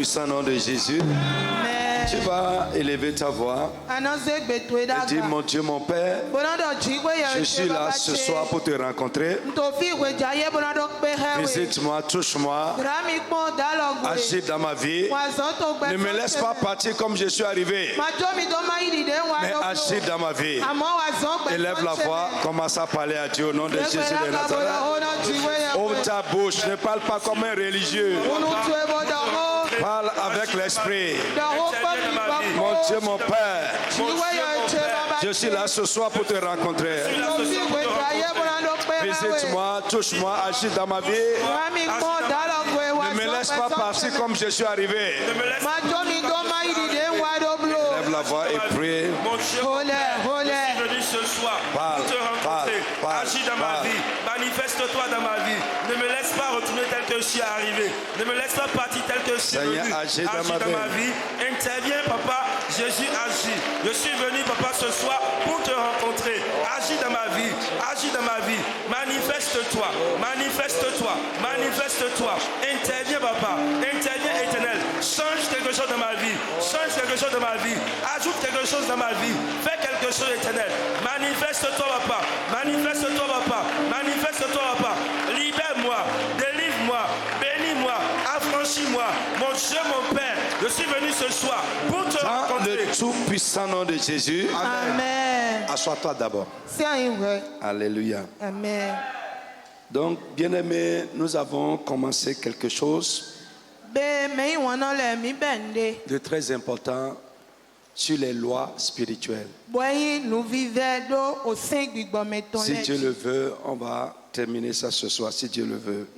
puissant nom de Jésus, tu vas élever ta voix et dire, mon Dieu, mon Père, je suis là ce soir pour te rencontrer. Visite-moi, touche-moi, agis dans ma vie. Ne me laisse pas partir comme je suis arrivé, mais agis dans ma vie. Élève la voix, commence à parler à Dieu au nom de Jésus de Nazareth. Ouvre ta bouche, ne parle pas comme un religieux. Parle avec l'esprit. Mon Dieu, mon Père, je suis là ce soir pour te rencontrer. Visite-moi, touche-moi, agis dans ma vie. Ne me laisse pas partir comme je suis arrivé. Lève la voix et prie. Ce soir, pour te rencontrer, agis dans ma vie, manifeste-toi dans ma vie, ne me laisse pas retourner tel que je suis arrivé, ne me laisse pas partir tel que je suis venu, agis dans ma vie, interviens papa, Jésus agis, je suis venu papa ce soir pour te rencontrer, agis dans ma vie, manifeste-toi, manifeste-toi, manifeste-toi, interviens papa, interviens éternel, change quelque chose dans ma vie, change quelque chose dans ma vie, ajoute quelque chose dans ma vie, fais quelque chose éternel. Manifeste-toi, papa. Manifeste-toi, papa. Manifeste-toi, papa. Libère-moi, délivre-moi, bénis-moi, affranchis-moi. Mon Dieu, mon Père, je suis venu ce soir pour te rencontrer. Dans le tout-puissant nom de Jésus. Amen. Assois-toi d'abord. Alléluia. Amen. Donc, bien-aimés, nous avons commencé quelque chose de très important sur les lois spirituelles. Si Dieu le veut, on va terminer ça ce soir, si Dieu le veut.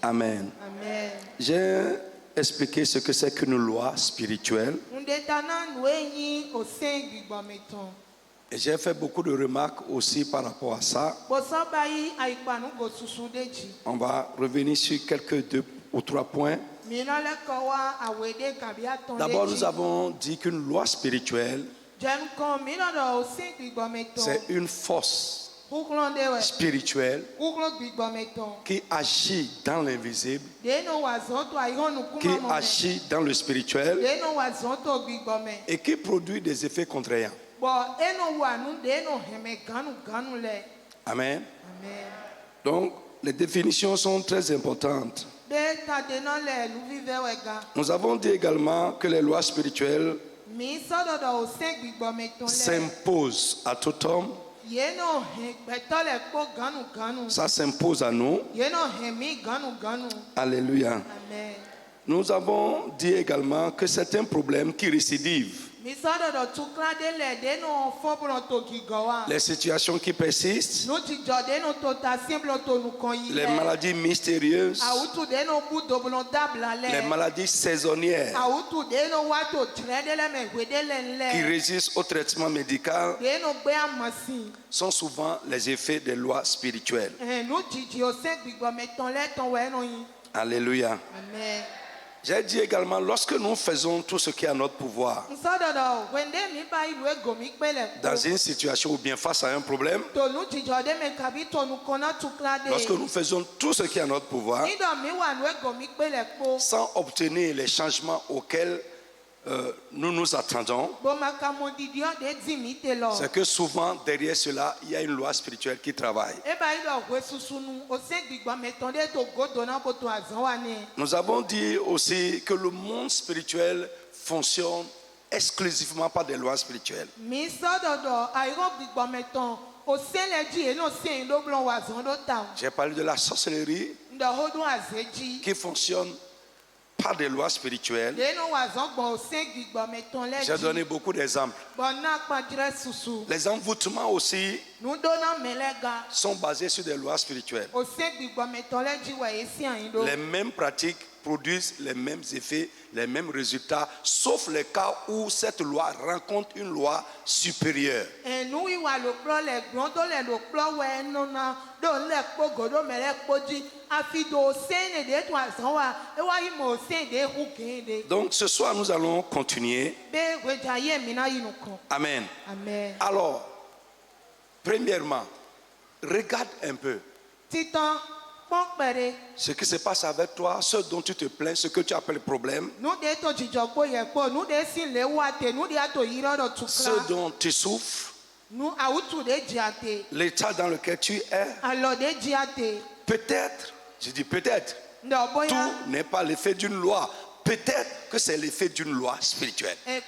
Amen. Amen. J'ai expliqué ce que c'est qu'une loi spirituelle. Et j'ai fait beaucoup de remarques aussi par rapport à ça. On va revenir sur quelques 2 ou 3 points. D'abord, nous avons dit qu'une loi spirituelle, c'est une force spirituelle qui agit dans l'invisible, qui agit dans le spirituel et qui produit des effets contraignants. Amen. Donc, les définitions sont très importantes. Nous avons dit également que les lois spirituelles s'imposent à tout homme. Ça s'impose à nous. Alléluia. Nous avons dit également que c'est un problème qui récidive. Les situations qui persistent, les maladies mystérieuses, les maladies saisonnières qui résistent au traitement médical sont souvent les effets des lois spirituelles. Alléluia. Amen. J'ai dit également, lorsque nous faisons tout ce qui est à notre pouvoir, dans une situation ou bien face à un problème, lorsque nous faisons tout ce qui est à notre pouvoir, sans obtenir les changements auxquels nous nous attendons, c'est que souvent derrière cela il y a une loi spirituelle qui travaille. Nous avons dit aussi que le monde spirituel fonctionne exclusivement par des lois spirituelles. J'ai parlé de la sorcellerie qui fonctionne par des lois spirituelles. J'ai donné beaucoup d'exemples. Les envoûtements aussi sont basés sur des lois spirituelles. Les mêmes pratiques produisent les mêmes effets, les mêmes résultats, sauf les cas où cette loi rencontre une loi supérieure. Donc ce soir nous allons continuer. Amen. Amen. Alors, premièrement, regarde un peu. Ce qui se passe avec toi, ce dont tu te plains, ce que tu appelles problème, ce dont tu souffres, l'état dans lequel tu es, peut-être, je dis peut-être, tout n'est pas l'effet d'une loi. Peut-être que c'est l'effet d'une loi spirituelle. Je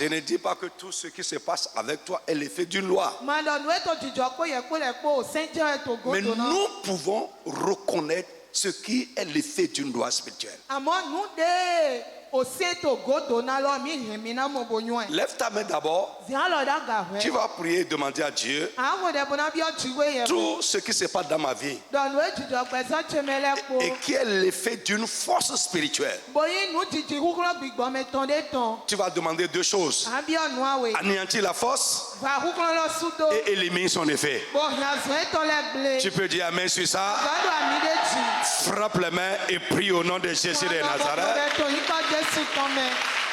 ne dis pas que tout ce qui se passe avec toi est l'effet d'une loi. Mais nous pouvons reconnaître ce qui est l'effet d'une loi spirituelle. Lève ta main d'abord. Tu vas prier et demander à Dieu tout ce qui se passe dans ma vie et qui est l'effet d'une force spirituelle. Tu vas demander deux choses: anéantir la force et éliminer son effet. Tu peux dire amen sur ça. Frappe les mains et prie au nom de Jésus de Nazareth.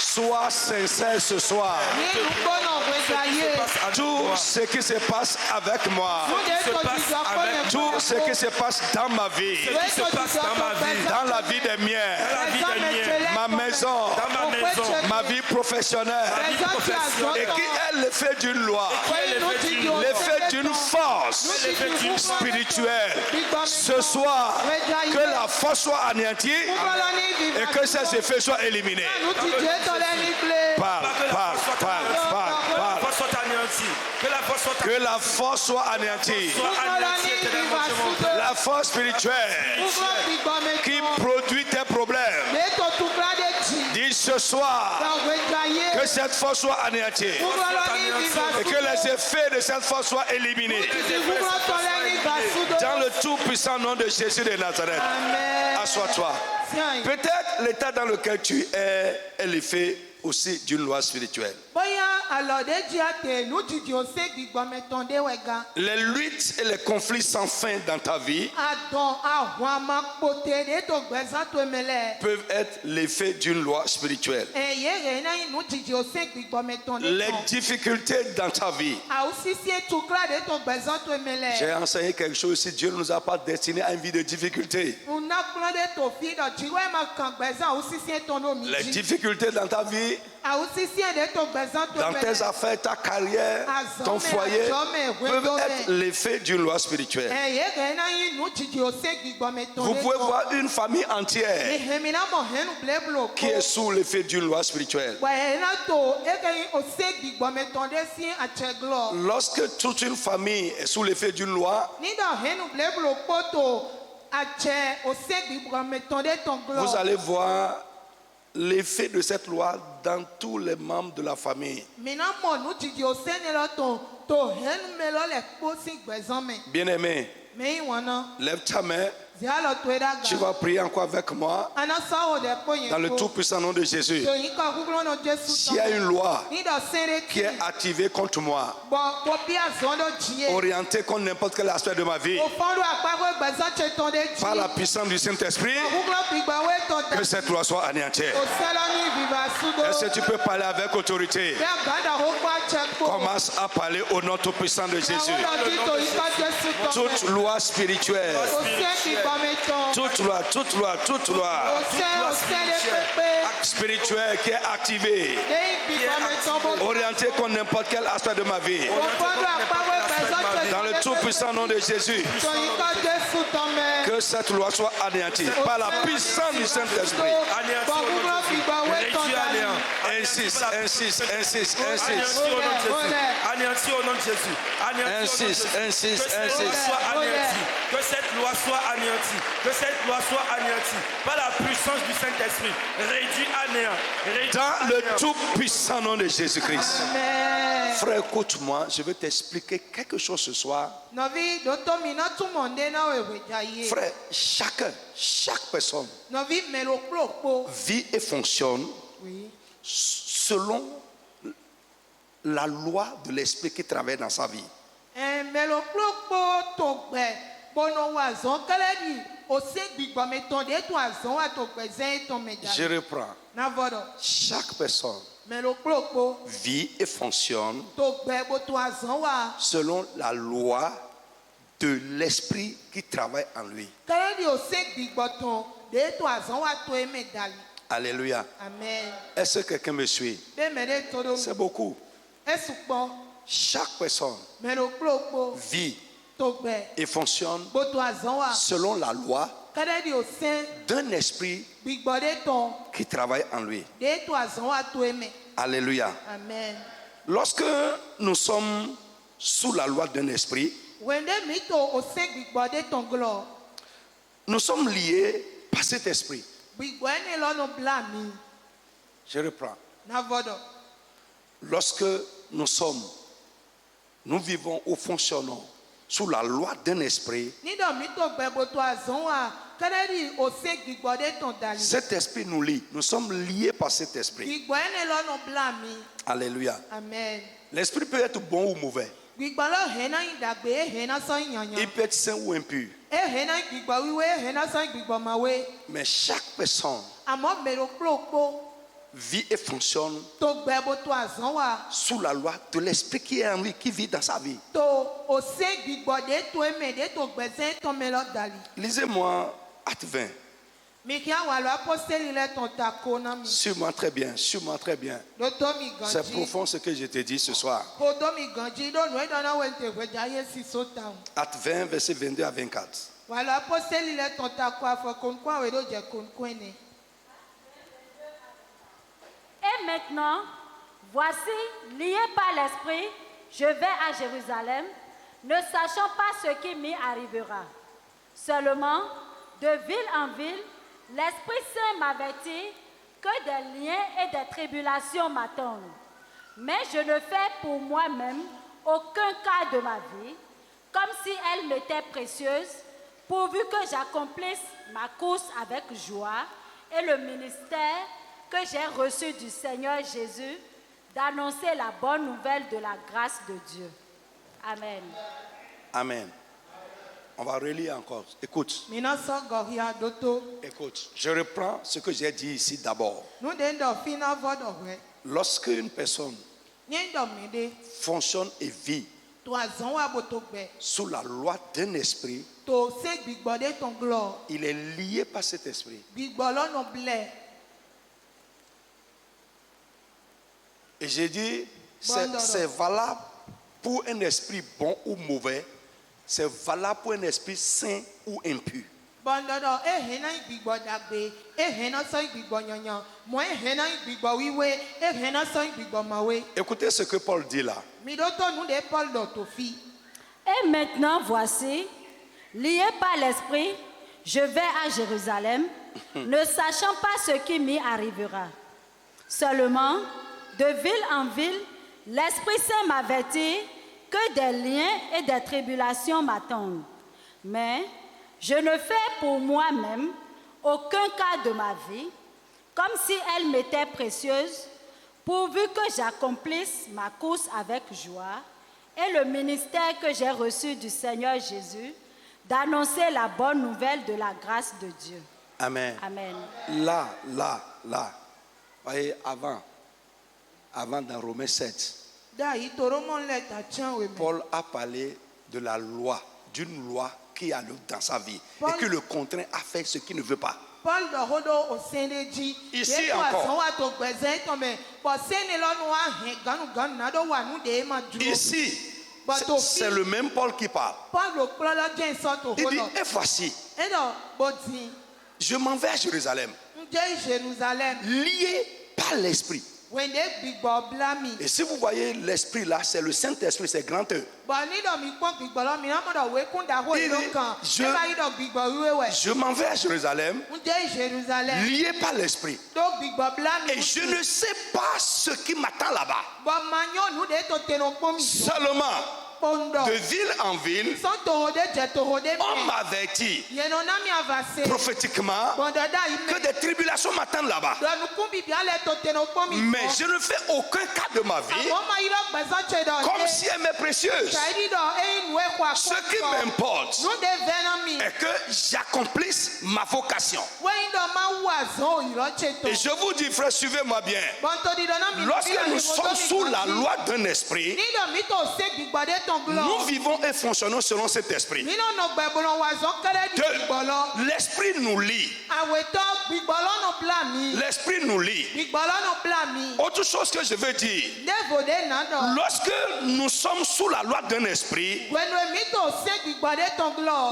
Sois sincère ce soir. Tout ce qui se passe avec moi, tout ce qui se passe dans ma vie, dans la vie des miens, ma maison, ma vie professionnelle, et qui est l'effet d'une loi, l'effet d'une force spirituelle. Ce soir, que la force soit anéantie et que ces effets soient éliminés. Parle. Que la force soit anéantie. La force spirituelle qui produit tes problèmes. Dis ce soir que cette force soit anéantie et que les effets de cette force soient éliminés. Dans le tout puissant nom de Jésus de Nazareth. Assois-toi. Peut-être l'état dans lequel tu es l'effet aussi d'une loi spirituelle. Les luttes et les conflits sans fin dans ta vie peuvent être l'effet d'une loi spirituelle. Les difficultés dans ta vie. J'ai enseigné quelque chose ici. Dieu ne nous a pas destiné à une vie de difficultés. Les difficultés dans ta vie, dans tes affaires, ta carrière, ton foyer, peuvent être l'effet d'une loi spirituelle. Vous pouvez voir une famille entière qui est sous l'effet d'une loi spirituelle. Lorsque toute une famille est sous l'effet d'une loi, vous allez voir l'effet de cette loi dans tous les membres de la famille. Bien-aimé, lève ta main. Tu vas prier encore avec moi dans le tout puissant nom de Jésus. S'il y a une loi qui est activée contre moi, orientée contre n'importe quel aspect de ma vie, par la puissance du Saint-Esprit, que cette loi soit anéantie. Est-ce que tu peux parler avec autorité? Commence à parler au nom tout puissant de Jésus. Toute loi spirituelle, toute loi spirituelle qui est activée, orientée contre n'importe quel aspect de ma vie, dans le tout puissant nom de Jésus, que cette loi soit anéantie par la puissance du Saint-Esprit. Insiste. Anéanti au nom de Jésus. Insiste. Que cette loi soit anéantie. Que cette loi soit anéantie par la puissance du Saint-Esprit. Réduit à néant. Dans le tout puissant nom de Jésus-Christ. Frère, écoute-moi, je vais t'expliquer quelque chose ce soir. Frère, chaque personne vit et fonctionne selon la loi de l'esprit qui travaille dans sa vie. Je reprends. Chaque personne vit et fonctionne selon la loi de l'esprit qui travaille en lui. Alléluia. Amen. Est-ce que quelqu'un me suit? C'est beaucoup. Chaque personne vit et fonctionne selon la loi d'un esprit qui travaille en lui. Alléluia. Amen. Lorsque nous sommes sous la loi d'un esprit, nous sommes liés par cet esprit. Je reprends. Lorsque nous vivons ou fonctionnons sous la loi d'un esprit, cet esprit nous lie. Nous sommes liés par cet esprit. Alléluia. Amen. L'esprit peut être bon ou mauvais. Il peut être saint ou impur. Mais chaque personne vit et fonctionne sous la loi de l'esprit qui est en lui, qui vit dans sa vie. Lisez-moi Acte 20. Suis-moi très bien, suis-moi très bien. C'est profond ce que je te dis ce soir. Acte 20, verset 22 à 24. Et maintenant, voici, lié par l'Esprit, je vais à Jérusalem, ne sachant pas ce qui m'y arrivera. Seulement, de ville en ville, l'Esprit Saint m'avertit que des liens et des tribulations m'attendent. Mais je ne fais pour moi-même aucun cas de ma vie, comme si elle m'était précieuse, pourvu que j'accomplisse ma course avec joie et le ministère que j'ai reçu du Seigneur Jésus, d'annoncer la bonne nouvelle de la grâce de Dieu. Amen. Amen. On va relire encore. Écoute. Écoute. Je reprends ce que j'ai dit ici d'abord. Lorsque une personne fonctionne et vit sous la loi d'un esprit, il est lié par cet esprit. Et j'ai dit, c'est valable pour un esprit bon ou mauvais, c'est valable pour un esprit saint ou impur. Écoutez ce que Paul dit là. Et maintenant, voici, lié par l'Esprit, je vais à Jérusalem, ne sachant pas ce qui m'y arrivera. Seulement, de ville en ville, l'Esprit Saint m'avertit que des liens et des tribulations m'attendent. Mais je ne fais pour moi-même aucun cas de ma vie, comme si elle m'était précieuse, pourvu que j'accomplisse ma course avec joie et le ministère que j'ai reçu du Seigneur Jésus, d'annoncer la bonne nouvelle de la grâce de Dieu. Amen. Amen. Là. Voyez, avant dans Romains 7, Paul a parlé de la loi, d'une loi qui a dans sa vie et qui le contraint à faire ce qu'il ne veut pas. Ici encore. Ici, c'est le même Paul qui parle. Il dit, et voici, je m'en vais à Jérusalem, lié par l'esprit. Et si vous voyez l'esprit là, c'est le Saint-Esprit, c'est grand E. Je m'en vais à Jérusalem, lié par l'esprit. Et je ne sais pas ce qui m'attend là-bas. Seulement, de ville en ville, on m'avertit prophétiquement que des tribulations m'attendent là-bas. Mais je ne fais aucun cas de ma vie comme si elle m'est précieuse. Ce qui m'importe mais que j'accomplisse ma vocation. Et je vous dis, frère, suivez-moi bien. Lorsque nous sommes sous la loi d'un esprit, nous vivons et fonctionnons selon cet esprit. Que l'esprit nous lie. L'esprit nous lie. Autre chose que je veux dire, lorsque nous sommes sous la loi d'un esprit,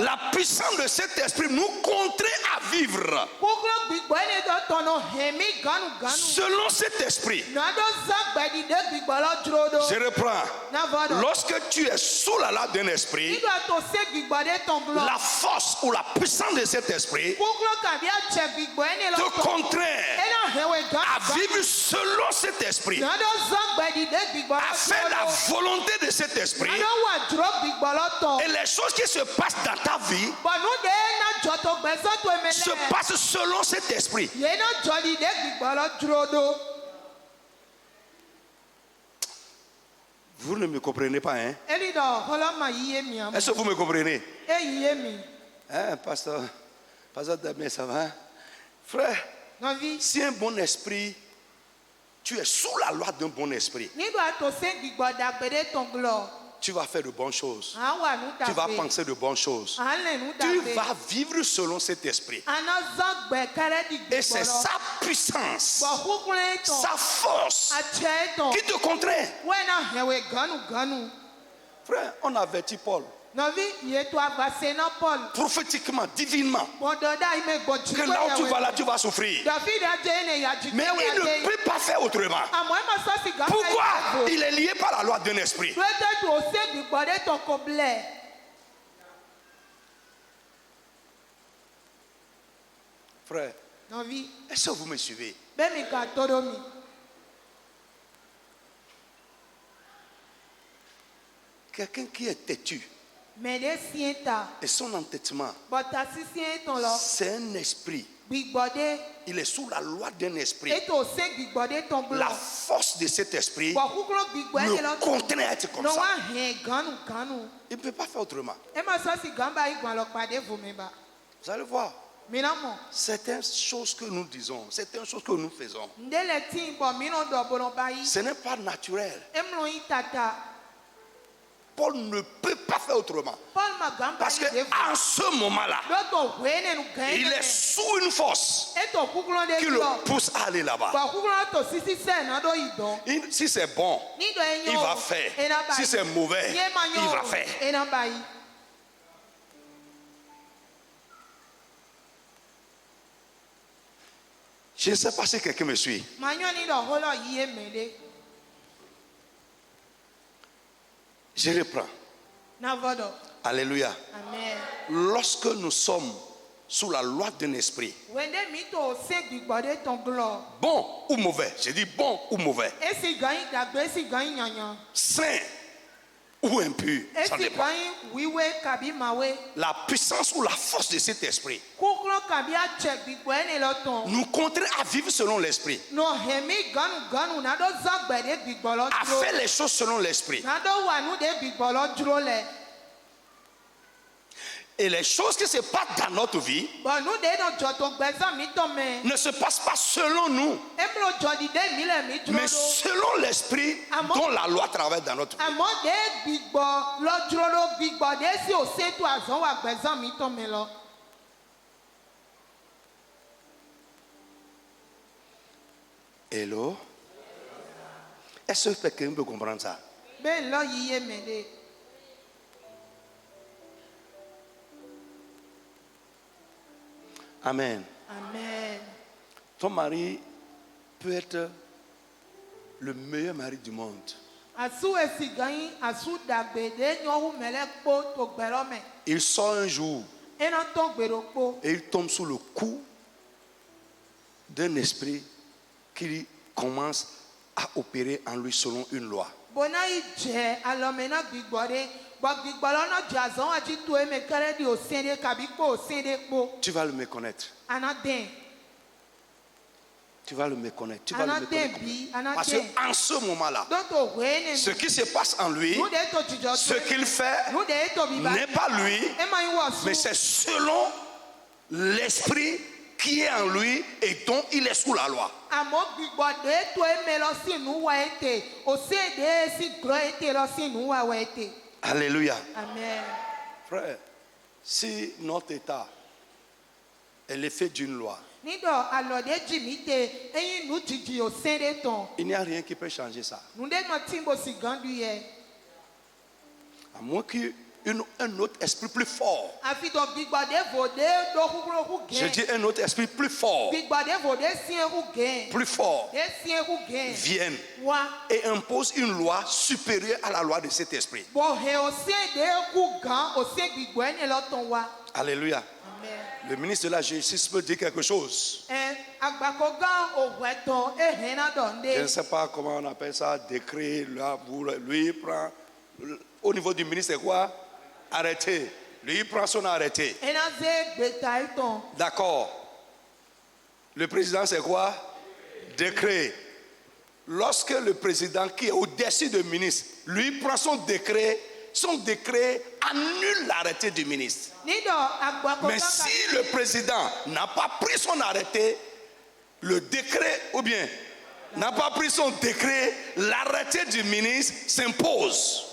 la puissance de cet esprit nous contraint à vivre selon cet esprit. Je reprends. Lorsque tu es sous la loi d'un esprit, la force ou la puissance de cet esprit te contraint à vivre selon cet esprit, à faire la volonté de cet esprit. Et les choses qui se passent dans ta vie se passent selon cet esprit. Vous ne me comprenez pas, hein? Est-ce que vous me comprenez? Hein, pasteur Damien, ça va? Frère, si un bon esprit, tu es sous la loi d'un bon esprit, tu vas faire de bonnes choses. Tu vas penser de bonnes choses. Tu vas vivre selon cet esprit. Et c'est sa puissance, sa force qui te contraint. Frère, on avertit Paul. Prophétiquement, divinement, que là où tu vas, là tu vas souffrir. Mais il ne peut pas faire autrement. Pourquoi? Il est lié par la loi d'un esprit. Frère, est-ce que vous me suivez? Quelqu'un qui est têtu, et son entêtement, c'est un esprit. Il est sous la loi d'un esprit. La force de cet esprit le contraint à être comme ça. Il ne peut pas faire autrement. Vous allez voir. Certaines choses que nous disons, certaines choses que nous faisons, ce n'est pas naturel. Paul ne peut pas faire autrement. Parce qu'en ce moment-là, il est sous une force qui le pousse à aller là-bas. Si c'est bon, il va faire. Si c'est mauvais, il va faire. Je ne sais pas si quelqu'un me suit. Je reprends. Alléluia. Amen. Lorsque nous sommes sous la loi d'un esprit, bon ou mauvais, je dis bon ou mauvais, saint ou impur, ça dépend. La puissance ou la force de cet esprit nous contraint à vivre selon l'esprit, à faire les choses selon l'esprit. Et les choses qui se passent dans notre vie ne se passent pas selon nous, mais selon l'esprit dont la loi travaille dans notre vie. Hello? Est-ce que quelqu'un peut comprendre ça? Amen. Amen. Ton mari peut être le meilleur mari du monde. Il sort un jour et il tombe sous le coup d'un esprit qui commence à opérer en lui selon une loi. Tu vas le méconnaître. Tu vas le méconnaître. Tu vas le méconnaître. Parce qu'en ce moment-là, ce qui se passe en lui, ce qu'il fait n'est pas lui, mais c'est selon l'esprit qui est en lui et dont il est sous la loi. Alléluia. Amen. Frère, si notre état est l'effet d'une loi, il n'y a rien qui peut changer ça. À moins qu'un autre esprit plus fort. Je dis un autre esprit plus fort. Plus fort. Vienne et impose une loi supérieure à la loi de cet esprit. Alléluia. Le ministre de la Justice peut dire quelque chose. Je ne sais pas comment on appelle ça, décret. Lui prend. Au niveau du ministre, c'est quoi? Arrêté. Lui prend son arrêté. D'accord. Le président, c'est quoi? Décret. Lorsque le président qui est au-dessus du ministre, lui prend son décret annule l'arrêté du ministre. Mais si le président n'a pas pris son arrêté, le décret, ou bien n'a pas pris son décret, l'arrêté du ministre s'impose.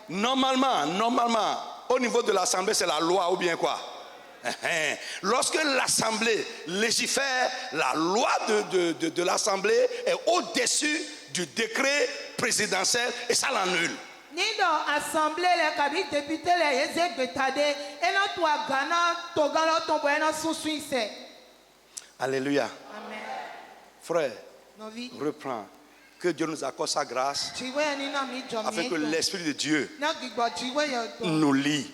Normalement, au niveau de l'Assemblée, c'est la loi ou bien quoi? Lorsque l'Assemblée légifère, la loi de l'Assemblée est au-dessus du décret présidentiel et ça l'annule. Alléluia. Amen. Frère, reprends. Que Dieu nous accorde sa grâce afin que l'Esprit de Dieu nous lie.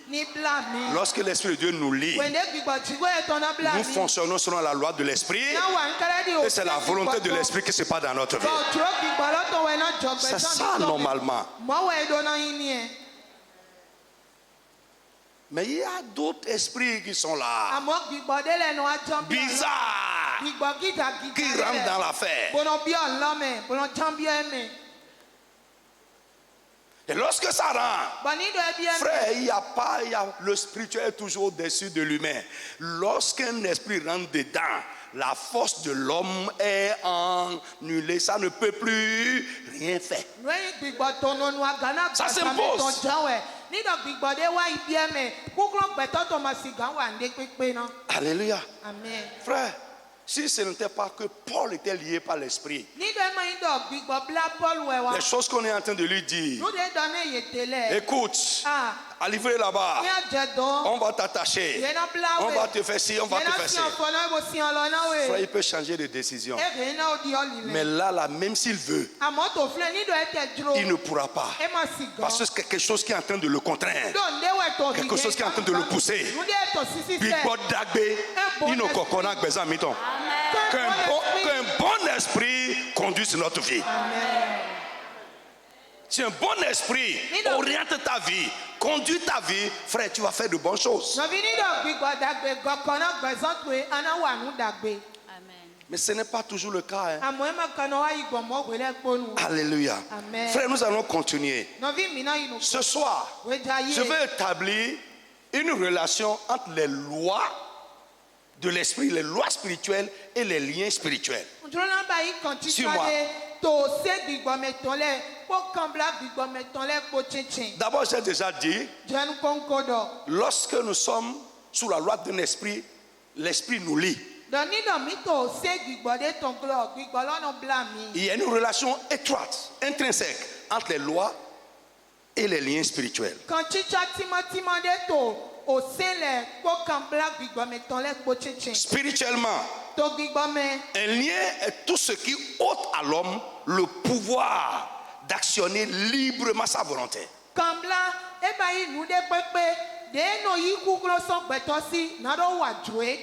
Lorsque l'Esprit de Dieu nous lie, nous fonctionnons selon la loi de l'Esprit et c'est la volonté de l'Esprit qui se passe dans notre vie. C'est ça normalement. Mais il y a d'autres esprits qui sont là, bizarres, qui rentrent dans l'affaire. Et lorsque ça rentre, frère, le spirituel est toujours au-dessus de l'humain. Lorsqu'un esprit rentre dedans, la force de l'homme est annulée. Ça ne peut plus rien faire. Ça s'impose. Alléluia. Amen. Frère, si ce n'était pas que Paul était lié par l'esprit, les choses qu'on est en train de lui dire, écoute, à livrer là-bas, on va t'attacher, on va te faire ci, on va te faire ci. Frère, il peut changer de décision. Mais là, même s'il veut, il ne pourra pas. Parce que c'est quelque chose qui est en train de le contraindre. Quelque chose qui est en train de le pousser. Qu'un bon esprit conduise notre vie. Si un bon esprit oriente ta vie, conduit ta vie, frère, tu vas faire de bonnes choses. Mais ce n'est pas toujours le cas. Alléluia. Amen. Frère, nous allons continuer. Ce soir, je vais établir une relation entre les lois de l'esprit, les lois spirituelles et les liens spirituels. Suis-moi. D'abord, j'ai déjà dit, lorsque nous sommes sous la loi d'un esprit, l'esprit nous lie. Il y a une relation étroite, intrinsèque entre les lois et les liens spirituels. Spirituellement, un lien est tout ce qui ôte à l'homme le pouvoir d'actionner librement sa volonté.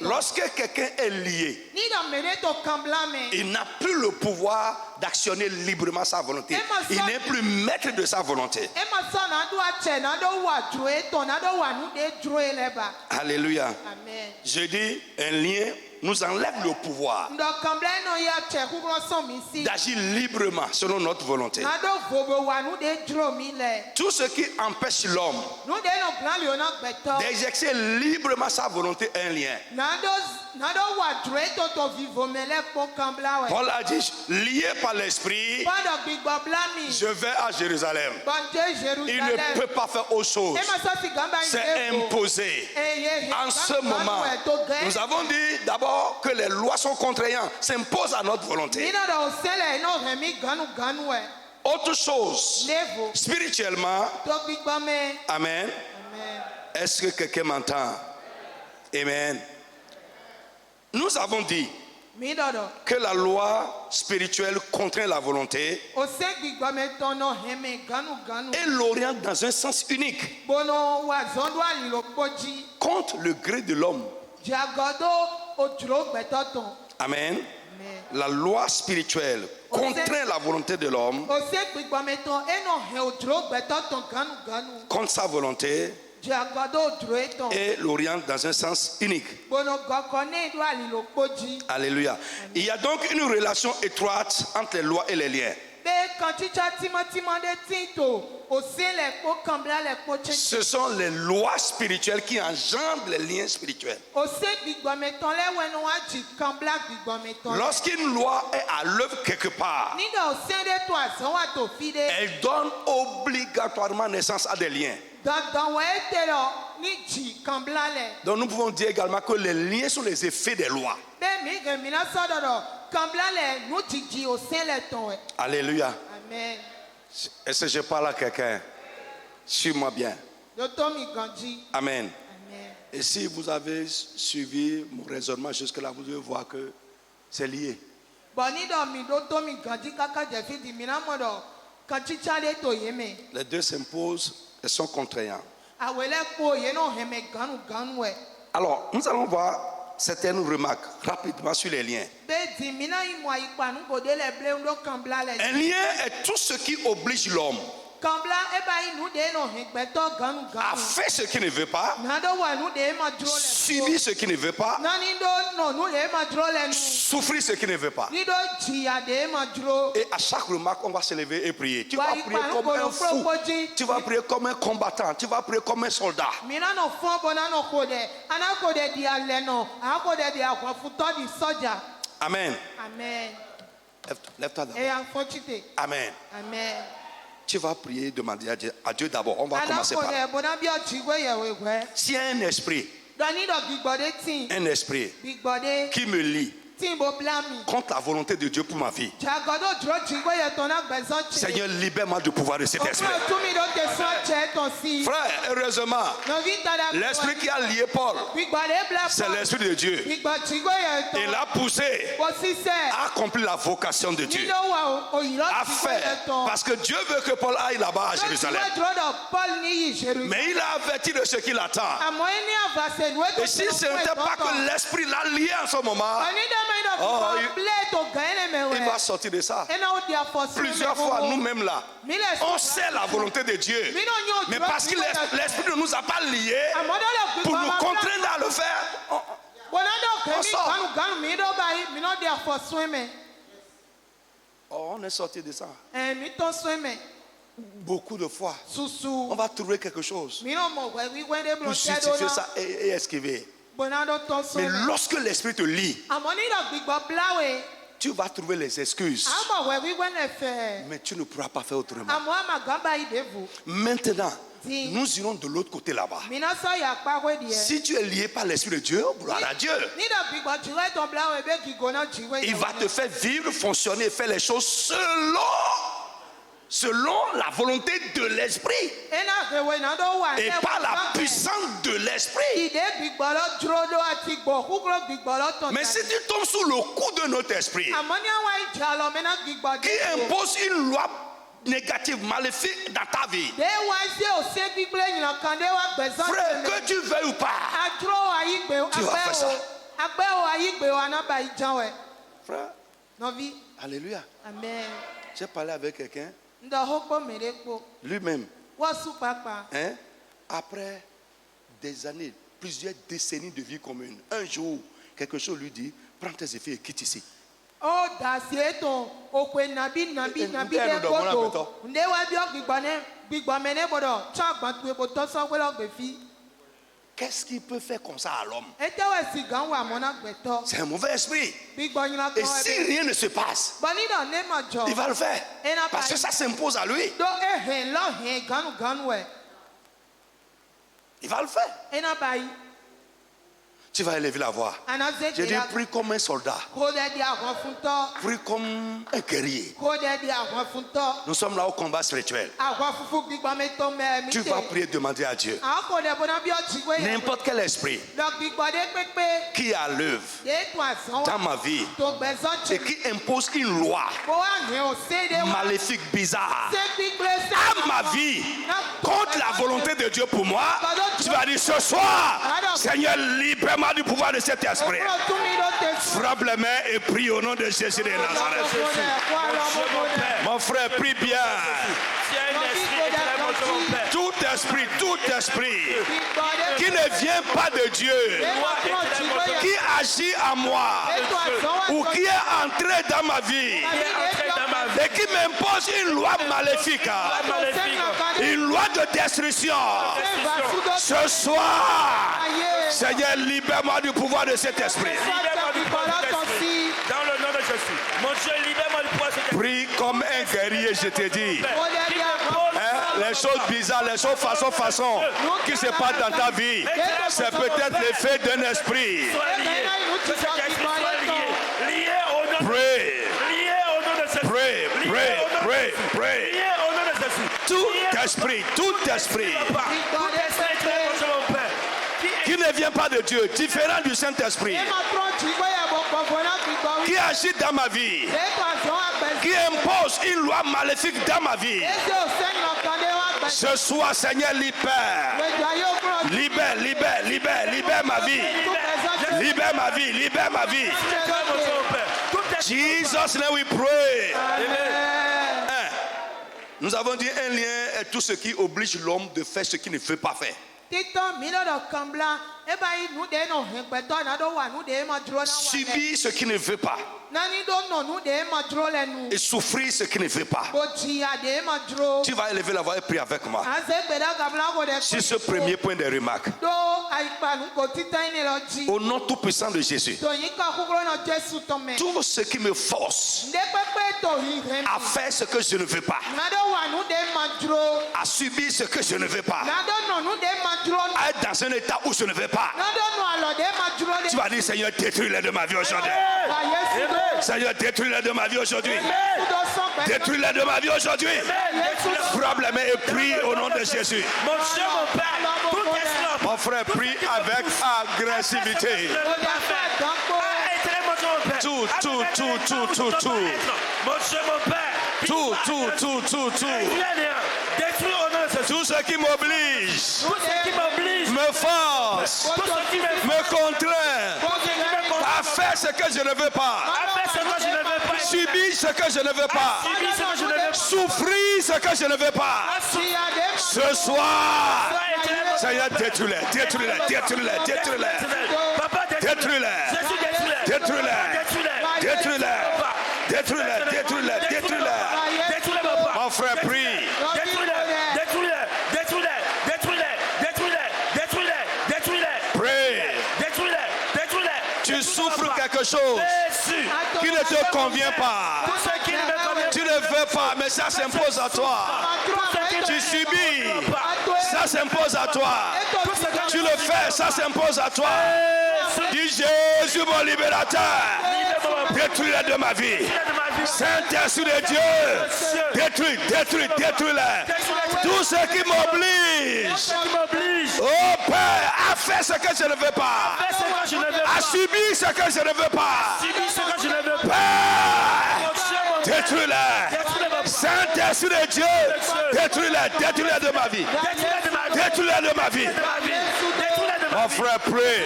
Lorsque quelqu'un est lié, il n'a plus le pouvoir d'actionner librement sa volonté. Il n'est plus maître de sa volonté. Alléluia. Amen. Je dis, un lien nous enlève le pouvoir d'agir librement selon notre volonté. Tout ce qui empêche l'homme d'exercer librement sa volonté est un lien. Paul a dit, lié par l'esprit, je vais à Jérusalem. Il ne peut pas faire autre chose. C'est imposé. En ce moment, nous avons dit d'abord que les lois sont contraignantes, s'imposent à notre volonté. Autre chose, spirituellement, amen. Est-ce que quelqu'un m'entend? Amen. Nous avons dit que la loi spirituelle contraint la volonté et l'oriente dans un sens unique contre le gré de l'homme. Amen. La loi spirituelle contraint la volonté de l'homme contre sa volonté et l'oriente dans un sens unique. Alléluia. Il y a donc une relation étroite entre les lois et les liens. Ce sont les lois spirituelles qui engendrent les liens spirituels. Lorsqu'une loi est à l'œuvre quelque part, elle donne obligatoirement naissance à des liens. Donc nous pouvons dire également que les liens sont les effets des lois. Alléluia. Amen. Est-ce que je parle à quelqu'un? Suis-moi bien. Amen. Amen. Et si vous avez suivi mon raisonnement jusque-là, vous devez voir que c'est lié. Les deux s'imposent et sont contraignants. Alors, nous allons voir certaines remarques rapidement sur les liens. Un lien est tout ce qui oblige l'homme à faire ce qu'il ne veut pas, subir ce qu'il ne veut pas, souffrir ce qu'il ne veut pas. Et à chaque remarque, on va se lever et prier. Tu vas prier comme un fou, tu vas prier comme un combattant, tu vas prier comme un soldat. Amen. Amen. Lève-toi d'abord. Amen. Amen. Tu vas prier, demander à Dieu d'abord. On va commencer par là. S'il y a un esprit qui me lie contre la volonté de Dieu pour ma vie, Seigneur, libère-moi du pouvoir de cet esprit. Frère, heureusement, l'esprit qui a lié Paul, c'est l'esprit de Dieu. Il l'a poussé à accomplir la vocation de Dieu, à faire, parce que Dieu veut que Paul aille là-bas à Jérusalem. Mais il a averti de ce qu'il attend. Et si ce n'était pas que l'esprit l'a lié en ce moment, il va sortir de ça. Plusieurs fois, nous-mêmes là, on sait la volonté de Dieu. Mais parce que l'esprit ne nous a pas liés pour nous contraindre à le faire, on sort. On est sorti de ça. Beaucoup de fois, on va trouver quelque chose pour justifier ça et esquiver. Mais lorsque l'esprit te lie, tu vas trouver les excuses. Mais tu ne pourras pas faire autrement. Maintenant, nous irons de l'autre côté là-bas. Si tu es lié par l'esprit de Dieu, gloire à Dieu. Il va te faire vivre, fonctionner et faire les choses selon la volonté de l'esprit et par la puissance de l'esprit. Mais si tu tombes sous le coup de notre esprit qui impose une loi négatives, maléfiques dans ta vie. Frère, que tu veuilles ou pas, tu vas faire ça. Frère, alléluia. Amen. J'ai parlé avec quelqu'un, lui-même, hein, après des années, plusieurs décennies de vie commune, un jour, quelque chose lui dit, prends tes effets et quitte ici. Qu'est-ce qu'il peut faire comme ça à l'homme? C'est un mauvais esprit. Et si rien ne se passe, il va le faire. Parce que ça s'impose à lui. Il va le faire. Tu vas élever la voix. Je dis, prie comme un soldat. Prie comme un guerrier. Nous sommes là au combat spirituel. Tu vas prier, demander à Dieu. N'importe quel esprit qui a l'œuvre dans ma vie et qui impose une loi maléfique, bizarre à ma vie contre la volonté de Dieu pour moi, tu vas dire ce soir, Seigneur, libère-moi du pouvoir de cet esprit. Frappe les mains et prie au nom de Jésus de Nazareth. Mon frère, prie bien. Tout esprit qui ne vient pas de Dieu, qui agit à moi ou qui est entré dans ma vie et qui m'impose une loi maléfique, une loi de destruction, ce soir, Seigneur, libère-moi du pouvoir de cet esprit. Dans le nom de Jésus. Mon Dieu, libère-moi du pouvoir de cet esprit. Prie comme un guerrier, je te dis. Les choses bizarres, les choses façon qui se passent dans ta vie, c'est peut-être l'effet d'un esprit. Pray. Tout esprit qui ne vient pas de Dieu, différent du Saint-Esprit, qui agit dans ma vie, qui impose une loi maléfique dans ma vie. Ce soir, Seigneur, libère ma vie. Libère ma vie. Jesus, name we pray. Nous avons dit un lien est tout ce qui oblige l'homme de faire ce qu'il ne veut pas faire. Subir ce qu'il ne veut pas et souffrir ce qu'il ne veut pas. Tu vas élever la voix et prier avec moi sur ce premier point de remarque. Au nom tout puissant de Jésus, tout ce qui me force à faire ce que je ne veux pas, à subir ce que je ne veux pas, à être dans un état où je ne veux pas, tu vas dire, Seigneur, détruis-les de ma vie aujourd'hui. Seigneur, détruis-les de ma vie aujourd'hui. Détruis-les de ma vie aujourd'hui. Frappe les mains et prie au nom de Jésus. Mon Dieu, mon Père, mon frère, prie avec agressivité. Tout. Mon Dieu, mon Père. Tout. Tout ce qui m'oblige, me force, me contraint à faire ce que je ne veux pas, subir ce que je ne veux pas, souffrir ce que je ne veux pas. Ce soir, Seigneur, détruis-les. Mon frère, prie. Tu souffres quelque chose qui ne te convient pas. Tu ne veux pas, mais ça s'impose à toi. Tu subis, ça s'impose à toi. Tu le fais, ça s'impose à toi. Dis Jésus mon libérateur, détruis-les de ma vie. Saint-Esprit de Dieu, détruis-les. Tout ce qui m'oblige, oh Père, à faire ce que je ne veux pas, à subir ce que je ne veux pas. Père, détruis-les. Saint-Esprit de Dieu, détruis-les de ma vie. Détruis-les de ma vie. Mon frère, prie.